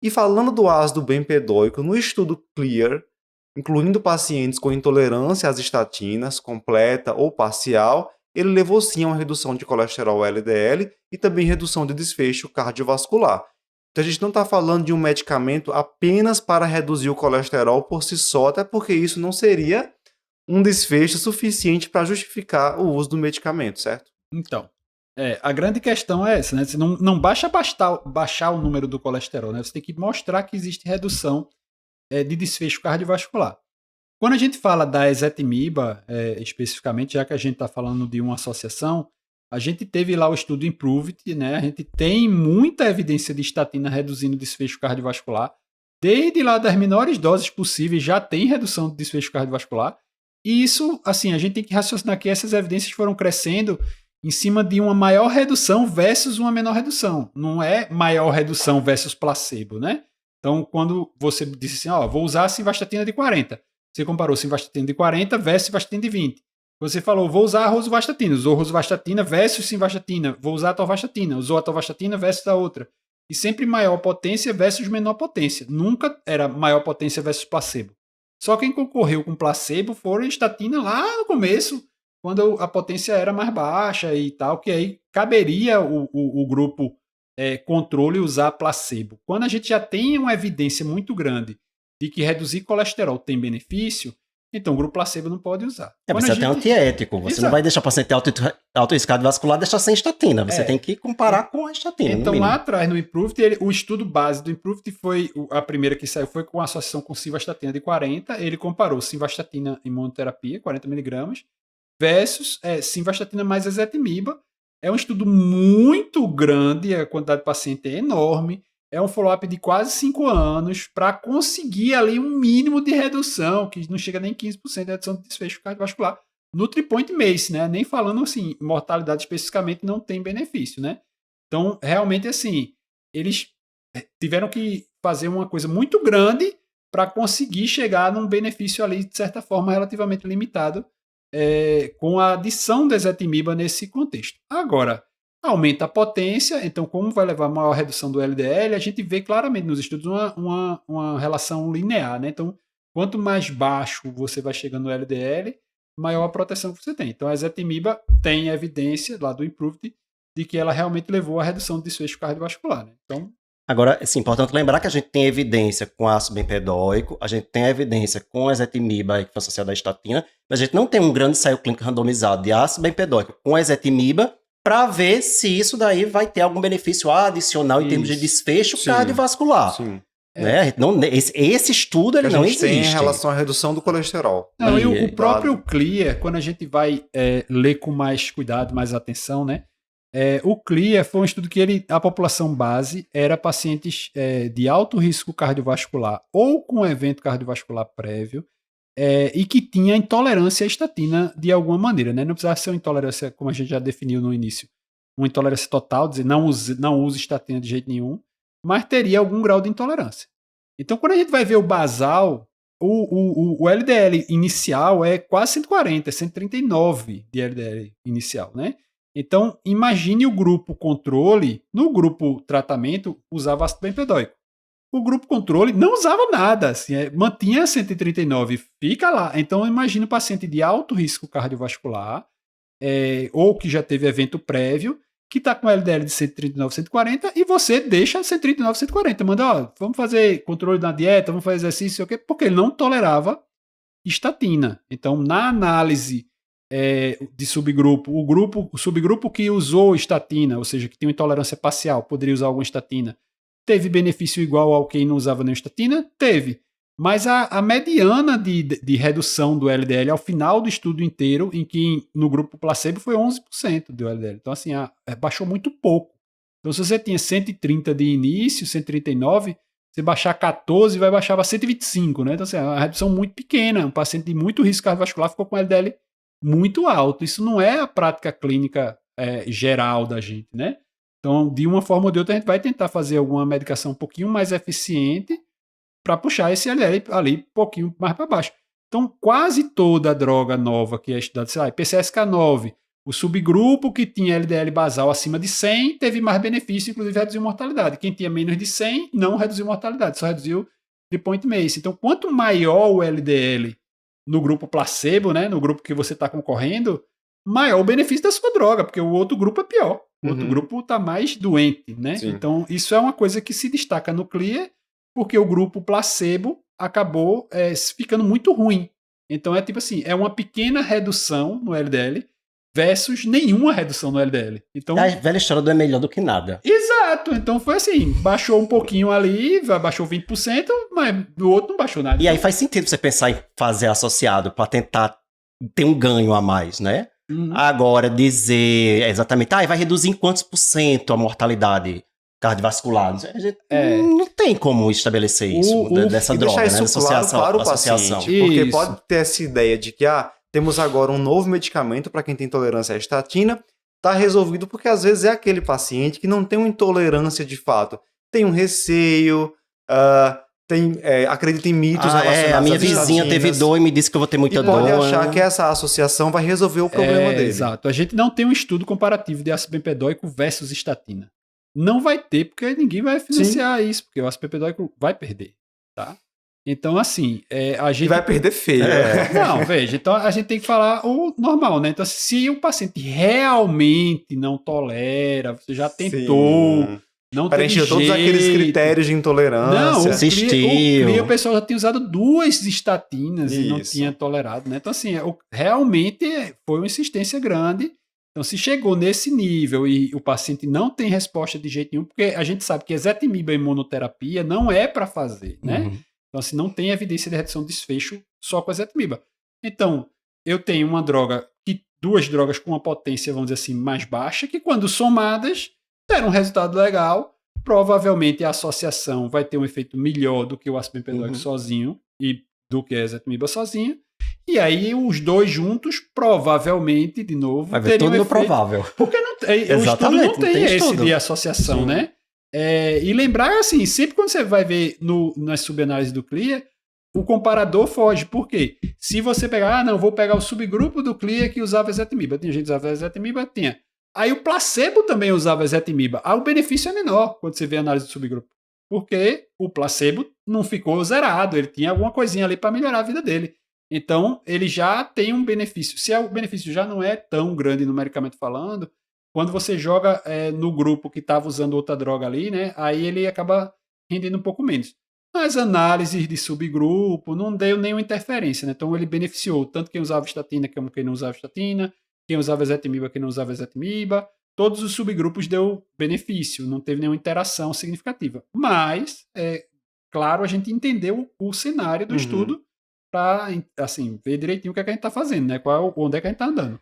E falando do ácido bempedóico, no estudo CLEAR, incluindo pacientes com intolerância às estatinas, completa ou parcial, ele levou sim a uma redução de colesterol LDL e também redução de desfecho cardiovascular. Então a gente não está falando de um medicamento apenas para reduzir o colesterol por si só, até porque isso não seria um desfecho suficiente para justificar o uso do medicamento, certo? Então, a grande questão é essa, né? Você não basta baixar o número do colesterol, né? Você tem que mostrar que existe redução de desfecho cardiovascular. Quando a gente fala da ezetimiba, especificamente, já que a gente está falando de uma associação, a gente teve lá o estudo Improved, né? A gente tem muita evidência de estatina reduzindo o desfecho cardiovascular. Desde lá das menores doses possíveis já tem redução do desfecho cardiovascular. E isso, assim, a gente tem que raciocinar que essas evidências foram crescendo em cima de uma maior redução versus uma menor redução. Não é maior redução versus placebo, né? Então, quando você disse assim, vou usar a simvastatina de 40, você comparou simvastatina de 40 versus simvastatina de 20. Você falou, vou usar a rosuvastatina, usou rosuvastatina versus simvastatina, vou usar a atorvastatina, usou a atorvastatina versus a outra. E sempre maior potência versus menor potência. Nunca era maior potência versus placebo. Só quem concorreu com placebo foram a estatina lá no começo, quando a potência era mais baixa e tal, que aí caberia o grupo controle usar placebo. Quando a gente já tem uma evidência muito grande de que reduzir colesterol tem benefício, então o grupo placebo não pode usar. Mas você é até antiético. Você não vai deixar o paciente alto risco cardiovascular deixar sem estatina. Você tem que comparar com a estatina. Então lá atrás no Improved, o estudo base do Improved foi, a primeira que saiu foi com a associação com simvastatina de 40. Ele comparou simvastatina em monoterapia, 40 mg, versus simvastatina mais ezetimiba. É um estudo muito grande, a quantidade de paciente é enorme. É um follow-up de quase 5 anos para conseguir ali um mínimo de redução, que não chega nem 15% de redução de desfecho cardiovascular no tripoint MACE, né? Nem falando assim, mortalidade especificamente não tem benefício, né? Então, realmente assim, eles tiveram que fazer uma coisa muito grande para conseguir chegar num benefício ali, de certa forma, relativamente limitado, com a adição da ezetimiba nesse contexto. Agora, aumenta a potência, então como vai levar a maior redução do LDL, a gente vê claramente nos estudos uma relação linear, né? Então, quanto mais baixo você vai chegando no LDL, maior a proteção que você tem. Então, a ezetimiba tem evidência lá do Improved de que ela realmente levou à redução do desfecho cardiovascular, né? Então, agora, é importante lembrar que a gente tem evidência com ácido bempedóico, a gente tem evidência com ezetimiba, que foi associada à estatina, mas a gente não tem um grande ensaio clínico randomizado de ácido bempedóico com ezetimiba para ver se isso daí vai ter algum benefício adicional em termos de desfecho cardiovascular. Sim. Né? Esse estudo ele não existe. Tem em relação à redução do colesterol. Não, e o próprio CLEAR, quando a gente vai ler com mais cuidado, mais atenção, né? O CLEAR foi um estudo que a população base era pacientes de alto risco cardiovascular ou com evento cardiovascular prévio e que tinha intolerância à estatina de alguma maneira, né? Não precisava ser uma intolerância, como a gente já definiu no início, uma intolerância total, dizer não use estatina de jeito nenhum, mas teria algum grau de intolerância. Então, quando a gente vai ver o basal, o LDL inicial é quase 140, 139 de LDL inicial, né? Então, imagine o grupo controle, no grupo tratamento, usava ácido bempedóico. O grupo controle não usava nada, assim, mantinha 139, fica lá. Então, imagine o paciente de alto risco cardiovascular, ou que já teve evento prévio, que está com LDL de 139, 140, e você deixa 139, 140. Manda, vamos fazer controle da dieta, vamos fazer exercício, okay? Porque ele não tolerava estatina. Então, na análise de subgrupo, o subgrupo que usou estatina, ou seja, que tem uma intolerância parcial, poderia usar alguma estatina, teve benefício igual ao quem não usava nenhuma estatina? Teve. Mas a mediana de redução do LDL ao final do estudo inteiro, em que no grupo placebo foi 11% do LDL. Então, assim, baixou muito pouco. Então, se você tinha 130 de início, 139, você baixar 14, vai baixar para 125, né? Então, assim, é uma redução muito pequena. Um paciente de muito risco cardiovascular ficou com LDL muito alto. Isso não é a prática clínica geral da gente, né? Então, de uma forma ou de outra, a gente vai tentar fazer alguma medicação um pouquinho mais eficiente para puxar esse LDL ali um pouquinho mais para baixo. Então, quase toda a droga nova que é estudada, sei lá, PCSK9, O subgrupo que tinha LDL basal acima de 100 teve mais benefício, inclusive reduziu mortalidade. Quem tinha menos de 100 não reduziu mortalidade, só reduziu de point MACE. Então, quanto maior o LDL no grupo placebo, né, no grupo que você está concorrendo, maior o benefício da sua droga, porque o outro grupo é pior. O outro grupo está mais doente, né? Sim. Então, isso é uma coisa que se destaca no CLEAR, porque o grupo placebo acabou ficando muito ruim. Então, é tipo assim, é uma pequena redução no LDL versus nenhuma redução no LDL. Então, A velha história do é melhor do que nada. exato. Então, foi assim, baixou um pouquinho ali, baixou 20%, mas o outro não baixou nada. E aí faz sentido você pensar em fazer associado para tentar ter um ganho a mais, né? Uhum. Agora, dizer exatamente, vai reduzir em quantos por cento a mortalidade cardiovascular? A gente não tem como estabelecer isso dessa e droga, deixar né? isso claro para o paciente, porque Isso. pode ter essa ideia de que temos agora um novo medicamento para quem tem intolerância à estatina, está resolvido porque às vezes é aquele paciente que não tem uma intolerância de fato, tem um receio, acredita em mitos relacionados a minha às vizinha estatinas, teve dor e me disse que eu vou ter muita e dor. pode achar que essa associação vai resolver o problema dele. Exato. A gente não tem um estudo comparativo de ácido bempedóico versus estatina. Não vai ter, porque ninguém vai financiar isso, porque o ácido bempedóico vai perder, tá? Então, assim, a gente... E vai perder feio. Não, veja, então a gente tem que falar o normal, né? Então, se o paciente realmente não tolera, você já tentou, Sim. não Preencheu teve todos jeito... aqueles critérios de intolerância. Não, Insistiu. o CLEAR, o pessoal já tinha usado 2 estatinas e não Isso. tinha tolerado, né? Então, assim, realmente foi uma insistência grande. Então, se chegou nesse nível e o paciente não tem resposta de jeito nenhum, porque a gente sabe que ezetimiba imunoterapia não é para fazer, né? Uhum. Então, assim, não tem evidência de redução de desfecho só com ezetimiba. Então, eu tenho uma droga, duas drogas com uma potência, vamos dizer assim, mais baixa, que quando somadas, deram um resultado legal. Provavelmente a associação vai ter um efeito melhor do que o ácido bempedóico sozinho e do que a ezetimiba sozinha. E aí os dois juntos, provavelmente, de novo, Vai ver tudo no efeito... provável. Porque não tem, o estudo Exatamente, não tem esse estudo. de associação, né? E lembrar, assim, sempre quando você vai ver nas subanálises do CLEAR, o comparador foge. Por quê? Se você pegar, vou pegar o subgrupo do CLEAR que usava ezetimiba. Tinha gente que usava ezetimiba, tinha. Aí o placebo também usava ezetimiba. Aí o benefício é menor quando você vê a análise do subgrupo. Porque o placebo não ficou zerado, ele tinha alguma coisinha ali para melhorar a vida dele. Então, ele já tem um benefício. Se o benefício já não é tão grande numericamente falando, quando você joga no grupo que estava usando outra droga ali, né, aí ele acaba rendendo um pouco menos. As análises de subgrupo não deu nenhuma interferência, né? Então, ele beneficiou tanto quem usava estatina como quem não usava estatina, quem usava ezetimiba, quem não usava ezetimiba. Todos os subgrupos deu benefício, não teve nenhuma interação significativa. Mas, claro, a gente entendeu o cenário do estudo para, assim, ver direitinho o que é que a gente está fazendo, né? Onde é que a gente está andando.